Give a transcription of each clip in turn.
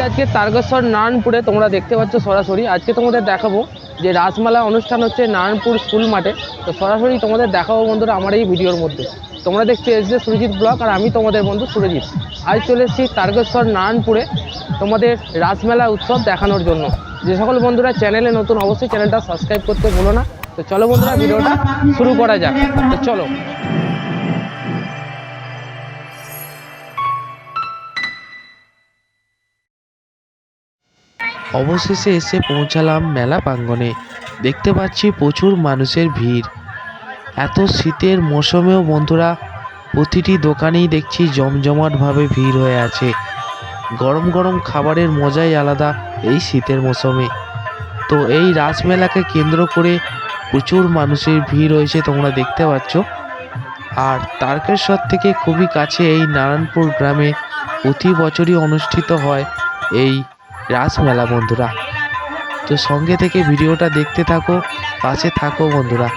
আজকে তারকেশ্বর নারায়ণপুরে তোমরা দেখতে পাচ্ছ সরাসরি। আজকে তোমাদের দেখাবো যে রাসমেলা অনুষ্ঠান হচ্ছে নারায়ণপুর স্কুল মাঠে। তো সরাসরি তোমাদের দেখাবো বন্ধুরা আমার এই ভিডিওর মধ্যে। তোমরা দেখছো এসডি সুরজিৎ ব্লগ, আর আমি তোমাদের বন্ধু সুরজিৎ। আজ চলে এসেছি তারকেশ্বর নারায়ণপুরে তোমাদের রাসমেলা উৎসব দেখানোর জন্য। যে সকল বন্ধুরা চ্যানেলে নতুন, অবশ্যই চ্যানেলটা সাবস্ক্রাইব করতে ভুলো না। তো চলো বন্ধুরা ভিডিওটা শুরু করা যাক। তো চলো। অবশেষে এসে পৌঁছালাম মেলা প্রাঙ্গণে। দেখতে পাচ্ছি প্রচুর মানুষের ভিড়। এত শীতের মৌসুমেও বন্ধুরা প্রতিটি দোকানেই দেখছি জমজমাটভাবে ভিড় হয়ে আছে। গরম গরম খাবারের মজাই আলাদা এই শীতের মৌসুমে। তো এই রাসমেলাকে কেন্দ্র করে প্রচুর মানুষের ভিড় হয়েছে তোমরা দেখতে পাচ্ছ। আর তারকেশ্বর থেকে খুবই কাছে এই নারায়ণপুর গ্রামে প্রতি বছরই অনুষ্ঠিত হয় এই রাসমেলা বন্ধুরা। তো সঙ্গে থেকে ভিডিওটা দেখতে থাকো, পাশে থাকো বন্ধুরা।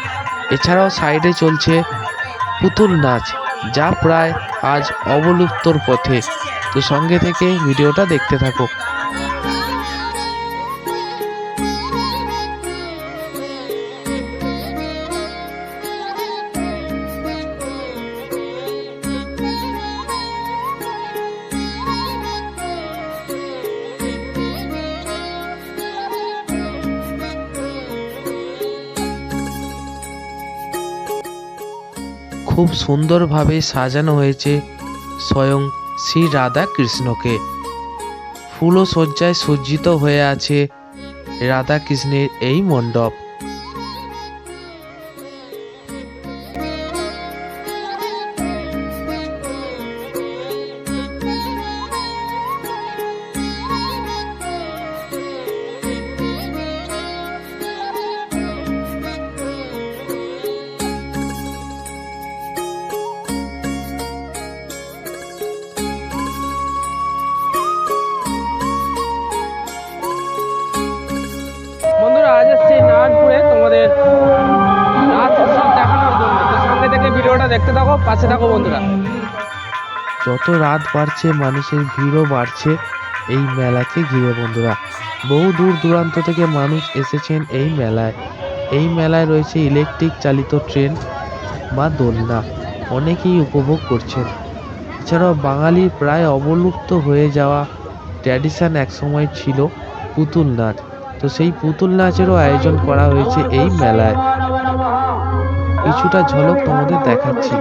এছাড়াও সাইডে চলছে পুতুল নাচ, যা প্রায় আজ অবলুপ্তর পথে। তো সঙ্গে থেকে ভিডিওটা দেখতে থাকো। খুব সুন্দরভাবে সাজানো হয়েছে স্বয়ং শ্রী রাধা কৃষ্ণকে। ফুল ও সজ্জায় সজ্জিত হয়ে আছে রাধা কৃষ্ণের এই মণ্ডপ। বন্ধুরা আজ এসেছি নারায়ণপুরে তোমাদের রাস উৎসব দেখানোর জন্য। তো সঙ্গে থেকে ভিডিওটা দেখতে থাকো, পাশে থাকো বন্ধুরা। যত রাত বাড়ছে মানুষের ভিড়ও বাড়ছে এই মেলাকে ঘিরে বন্ধুরা। বহু দূর দূরান্ত থেকে মানুষ এসেছেন এই মেলায়। এই মেলায় রয়েছে ইলেকট্রিক চালিত ট্রেন বা দোলনা, অনেকেই উপভোগ করছেন। এছাড়াও বাঙালির প্রায় অবলুপ্ত হয়ে যাওয়া ট্র্যাডিশন একসময় ছিল পুতুল নাচ। তো সেই পুতুল নাচেরও আয়োজন করা হয়েছে এই মেলায়। কিছুটা ঝলক তোমাদের দেখাচ্ছি।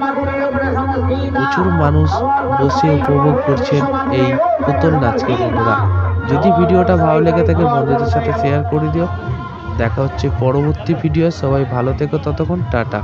প্রচুর মানুষ বসে উপভোগ করছেন এই পুতুল নাচকে বন্ধুরা। যদি ভিডিওটা ভালো লেগে থাকে বন্ধুদের সাথে শেয়ার করে দিও। দেখা হচ্ছে পরবর্তী ভিডিও। সবাই ভালো থেকো, ততক্ষণ টাটা।